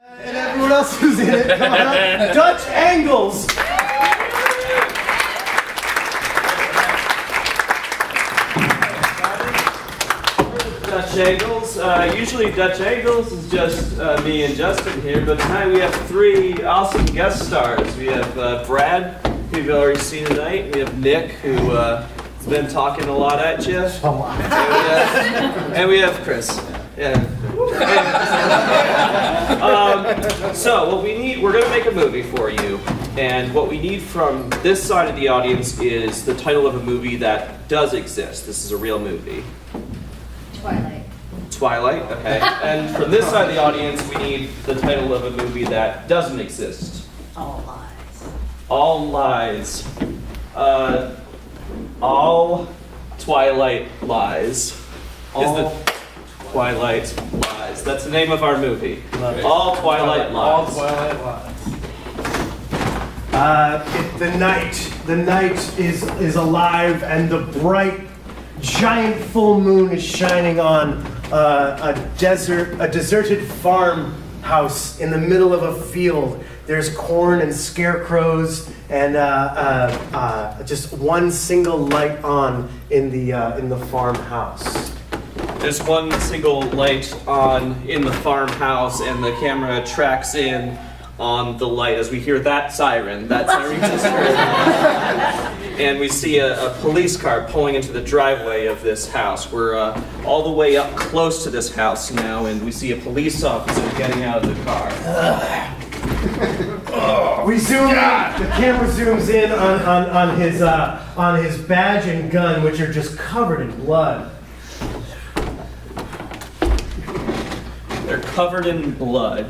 And everyone else who's in it, come on up. Dutch Angles! Dutch Angles. Usually Dutch Angles is just me and Justin here, but tonight we have three awesome guest stars. We have Brad, who you've already seen tonight. We have Nick, who has been talking a lot at you. And we have Chris. Yeah. So what we need, we're going to make a movie for you, and what we need from this side of the audience is the title of a movie that does exist. This is a real movie. Twilight, okay. And from this side of the audience, we need the title of a movie that doesn't exist. All lies. All lies. All Twilight lies. Twilight Lies. That's the name of our movie. All Twilight Lies. All Twilight Lies. The night is alive, and the bright, giant full moon is shining on a deserted farmhouse in the middle of a field. There's corn and scarecrows, and just one single light on in the farmhouse. There's one single light on in the farmhouse, and the camera tracks in on the light as we hear that siren. That siren just heard. And we see a police car pulling into the driveway of this house. We're all the way up close to this house now, and we see a police officer getting out of the car. We zoom in. The camera zooms in on his badge and gun, which are just covered in blood. They're covered in blood.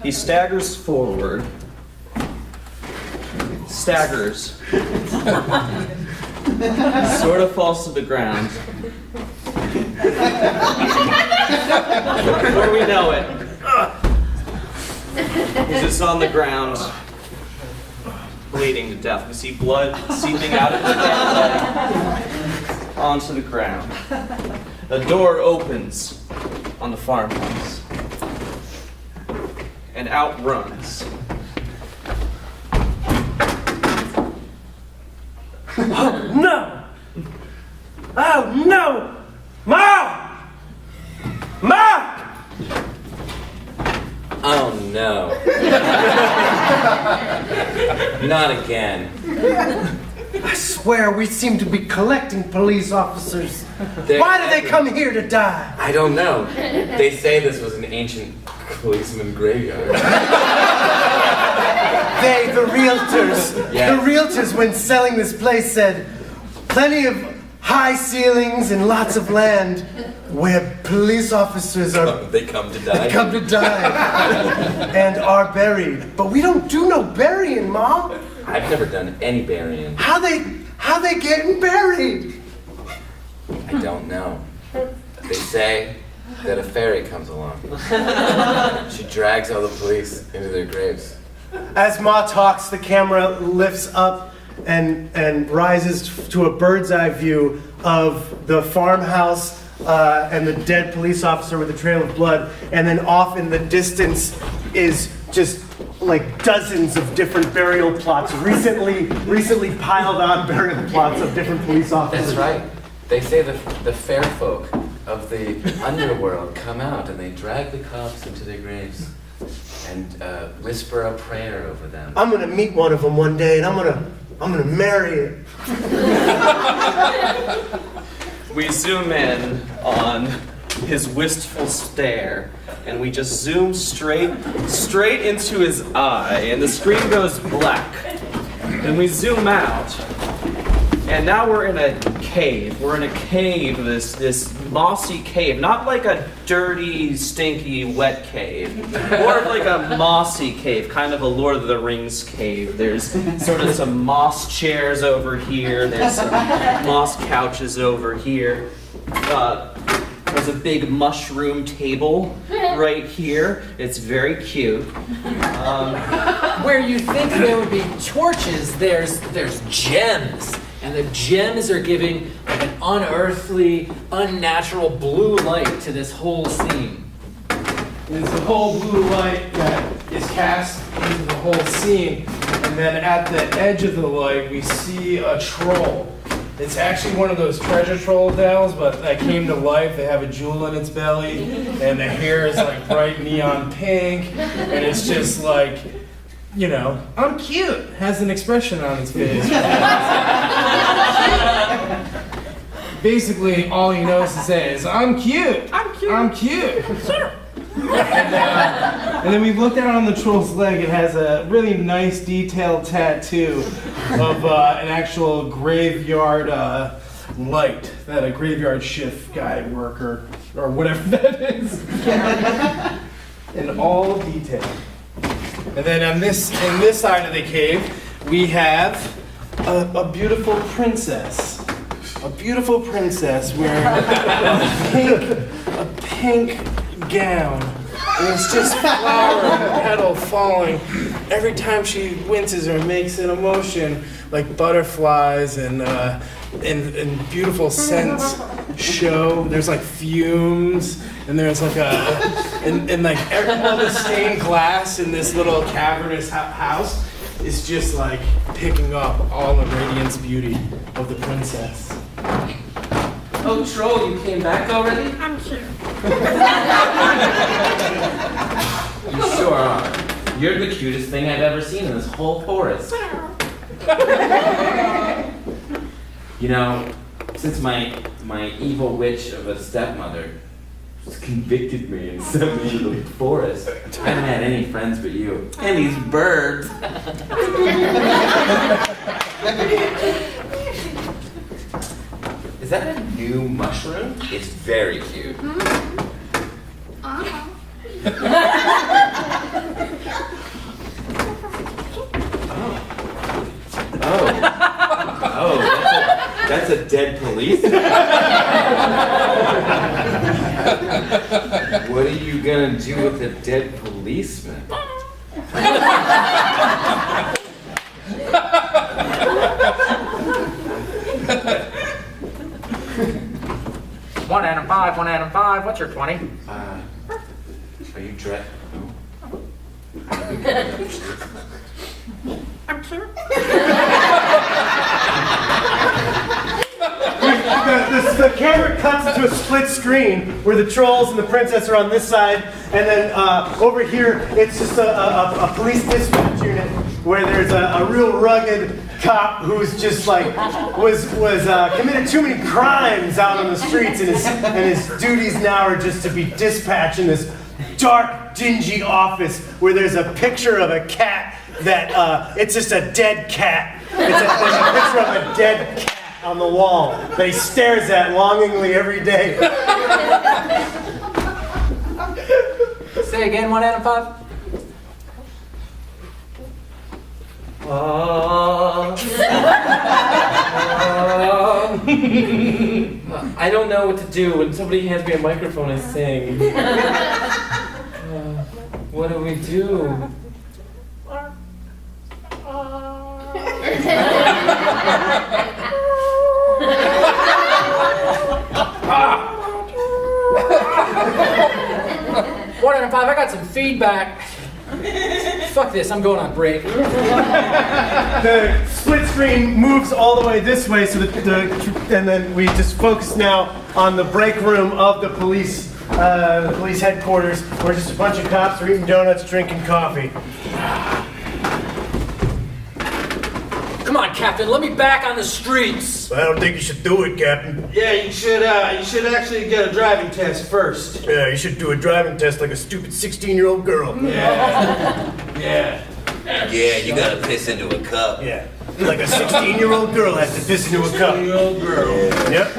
He staggers forward. Staggers. Sort of falls to the ground. Before we know it, he's just on the ground, bleeding to death. We see blood seeping out of his leg onto the ground. The door opens on the farmhouse, and out runs. Oh no! Oh no! Mom! Mom! Oh no. Not again. I swear we seem to be collecting police officers. They're Why do they come here to die? I don't know. They say this was an ancient policeman graveyard. They, the realtors, Yes. the realtors when selling this place said, plenty of high ceilings and lots of land where police officers are They come to die. come to die and are buried. But we don't do no burying, Mom. I've never done any burying. How they getting buried? I don't know. They say that a fairy comes along. She drags all the police into their graves. As Ma talks, the camera lifts up and rises to a bird's eye view of the farmhouse and the dead police officer with a trail of blood, and then off in the distance is just like dozens of different burial plots, recently piled on burial plots of different police officers. That's right. They say the fair folk of the underworld come out and they drag the cops into their graves and whisper a prayer over them. I'm gonna meet one of them one day, and I'm gonna marry it. We zoom in on his wistful stare, and we just zoom straight into his eye, and the screen goes black. Then we zoom out, and now we're in a cave. We're in a cave, this mossy cave, not like a dirty, stinky, wet cave, more of like a mossy cave, kind of a Lord of the Rings cave. There's sort of some moss chairs over here. There's some moss couches over here. There's a big mushroom table right here. It's very cute. Where you think there would be torches, there's gems. And the gems are giving like an unearthly, unnatural blue light to this whole scene. is the whole blue light that is cast into the whole scene. And then at the edge of the light, we see a troll. It's actually one of those treasure troll dolls, but that came to life. They have a jewel in its belly, and the hair is like bright neon pink, and it's just like, you know, I'm cute. Has an expression on its face. Basically, all he knows to say is, I'm cute. I'm cute. I'm cute. Sure. And then we look down on the troll's leg. It has a really nice detailed tattoo of an actual graveyard light that a graveyard shift guy worker or whatever that is. In all detail. And then in this side of the cave, we have a beautiful princess. A beautiful princess wearing a pink gown. And it's just flower and petal falling every time she winces or makes an emotion, like butterflies and beautiful scents show. There's like fumes, and there's like and like all the stained glass in this little cavernous house is just like picking up all the radiance beauty of the princess. Oh, troll, you came back already? I'm here. You sure are. You're the cutest thing I've ever seen in this whole forest. You know, since my evil witch of a stepmother convicted me and sent me to the forest, I haven't had any friends but you. And these birds. Is that a new mushroom? It's very cute. Oh, that's a dead policeman. What are you gonna do with a dead policeman? One out of five, 1 out of 5. What's your 20? Are you dressed? I'm here. The camera cuts into a split screen where the trolls and the princess are on this side, and then over here it's just a police dispatch unit where there's a real rugged cop who's just like was committed too many crimes out on the streets, and his duties now are just to be dispatched in this dark, dingy office where there's a picture of a cat that it's just a dead cat. There's a picture of a dead cat on the wall that he stares at longingly every day. Say again, 1 out of 5? I don't know what to do when somebody hands me a microphone and sing. What do we do? One out of 5. I got some feedback. Fuck this. I'm going on break. The split screen moves all the way this way, so and then we just focus now on the break room of the police headquarters, where just a bunch of cops are eating donuts, drinking coffee. Come on, Captain. Let me back on the streets. I don't think you should do it, Captain. Yeah, you should actually get a driving test first. Yeah, you should do a driving test like a stupid 16-year-old girl. Yeah. Yeah, you gotta piss into a cup. Yeah, like a 16-year-old girl has to piss into a cup. 16-year-old girl. Yep.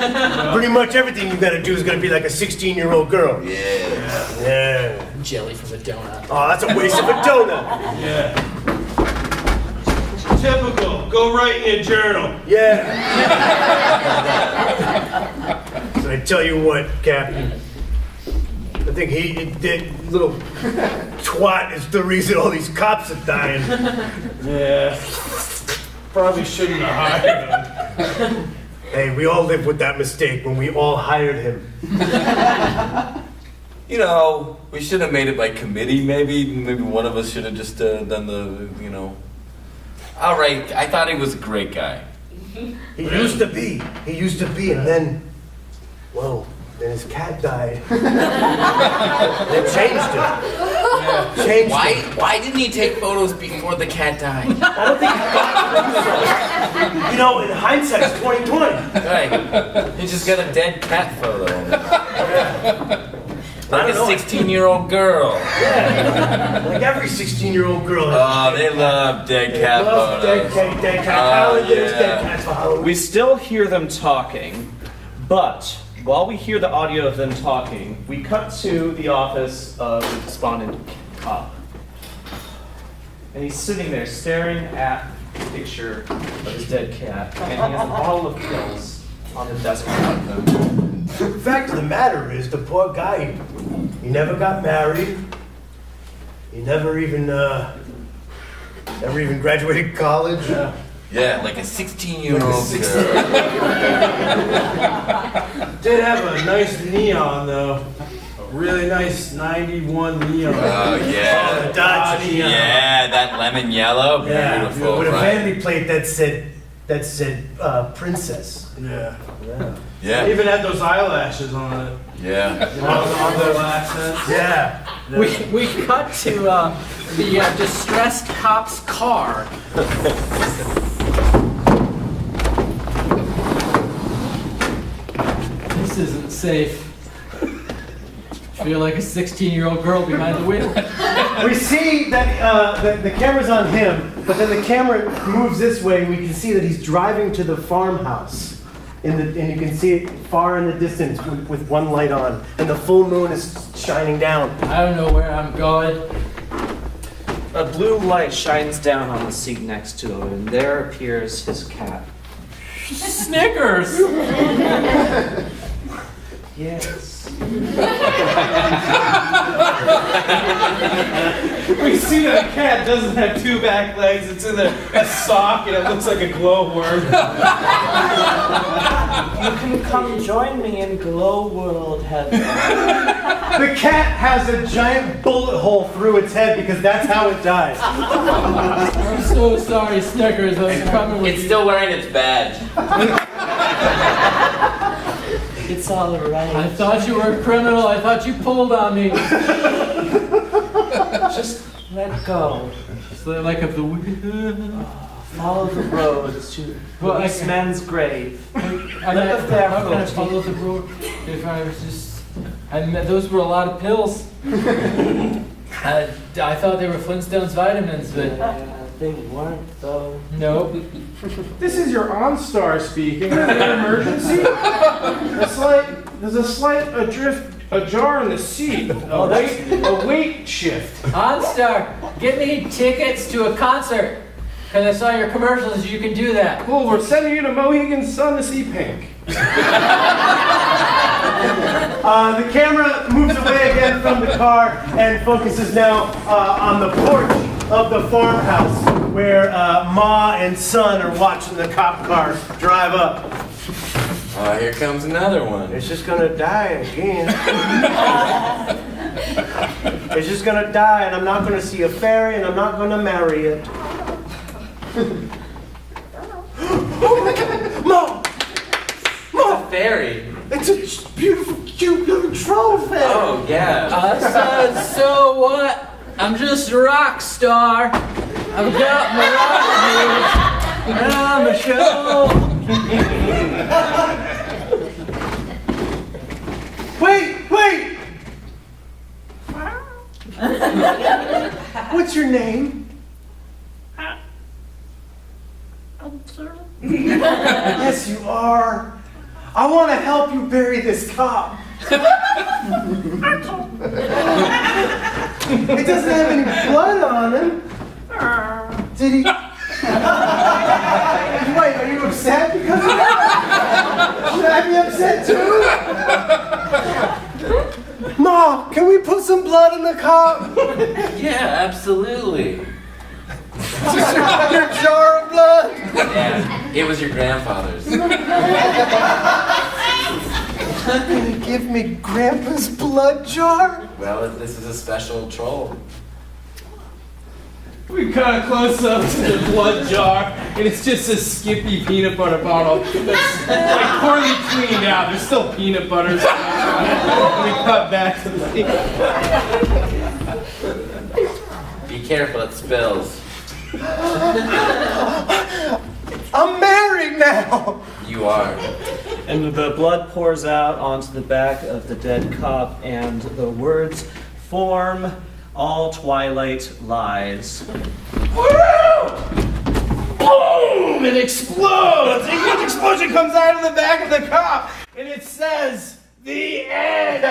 Pretty much everything you gotta do is gonna be like a 16-year-old girl. Yeah. Jelly from a donut. Oh, that's a waste of a donut. Yeah. Typical. Go write in your journal. Yeah. So I tell you what, Captain. I think that little twat is the reason all these cops are dying. Yeah. Probably shouldn't have hired him. Hey, we all live with that mistake when we all hired him. you know, we should have made it by committee, maybe. Maybe one of us should have just done the, you know. All right, I thought he was a great guy. He used to be, and then, well, then his cat died. And it changed him. Yeah. Changed him. Why didn't he take photos before the cat died? I don't think he got. You know, in hindsight, it's 2020. Right. He just got a dead cat photo. Like a 16-year-old girl. Yeah. Like every 16-year-old girl. Oh, they love dead cat Love photos. dead cat. Oh, Halloween, there's yeah. dead cats for Halloween. We still hear them talking, but while we hear the audio of them talking, we cut to the office of the despondent cop. And he's sitting there staring at the picture of his dead cat, and he has a bottle of pills on the desk in front of him. The fact of the matter is, the poor guy, he never got married. He never even graduated college. Yeah, like a 16-year-old girl. Did have a nice neon though. A really nice 91 neon. Oh, yeah. Oh, the Dodge neon. Yeah, that lemon yellow. Yeah, Beautiful, with a right? vanity plate that said princess. Yeah. Yeah. Yeah, Even had those eyelashes on it. yeah. On their accents. Yeah. We cut to the distressed cop's car. This isn't safe. I feel like a 16-year-old girl behind the wheel. We see that the camera's on him, but then the camera moves this way, and we can see that he's driving to the farmhouse. And you can see it far in the distance with one light on, and the full moon is shining down. I don't know where I'm going. A blue light shines down on the seat next to him, and there appears his cat. Snickers! Yes. We see that a cat doesn't have two back legs. It's in a sock and it looks like a glowworm. You can come join me in Glow World Heaven. The cat has a giant bullet hole through its head because that's how it dies. I'm so sorry, Snickers. I'm coming with It's you. still wearing its badge. It's all right. I thought you were a criminal. I thought you pulled on me. Just let go. It's like of the Follow the road to Well, this man's grave. How can I follow the road if I was just... those were a lot of pills. I thought they were Flintstones vitamins, but They weren't though. nope. This is your OnStar speaking. Is there an emergency? There's a slight ajar in the seat. A weight shift. OnStar, get me tickets to a concert. Because I saw your commercials, you can do that. Cool, we're sending you to Mohegan Sun to see Pink. The camera moves away again from the car and focuses now on the porch of the farmhouse where Ma and son are watching the cop car drive up. Oh, here comes another one. It's just gonna die again. It's just gonna die, and I'm not gonna see a fairy, and I'm not gonna marry it. Mom! Mom! Fairy. It's a beautiful, cute little troll fairy. Oh, yeah. So what? I'm just a rock star. I've got my rock moves, and I'm a show. Wait! What's your name? Yes, you are. I want to help you bury this cop. It doesn't have any blood on him. Did he? Wait, are you upset because of that? Should I be upset too? Ma, can we put some blood in the cop? Yeah, absolutely. Your jar of blood? Yeah, it was your grandfather's. Gonna give me Grandpa's blood jar? Well, this is a special troll. We cut a close up to the blood jar, and it's just a Skippy peanut butter bottle that's like poorly cleaned out. There's still peanut butter. And we cut back to the thing. Be careful, it spills. I'm married now! You are. And the blood pours out onto the back of the dead cop, and the words form, "All twilight lies." Boom! It explodes! A huge explosion comes out of the back of the cop, and it says, "The end!"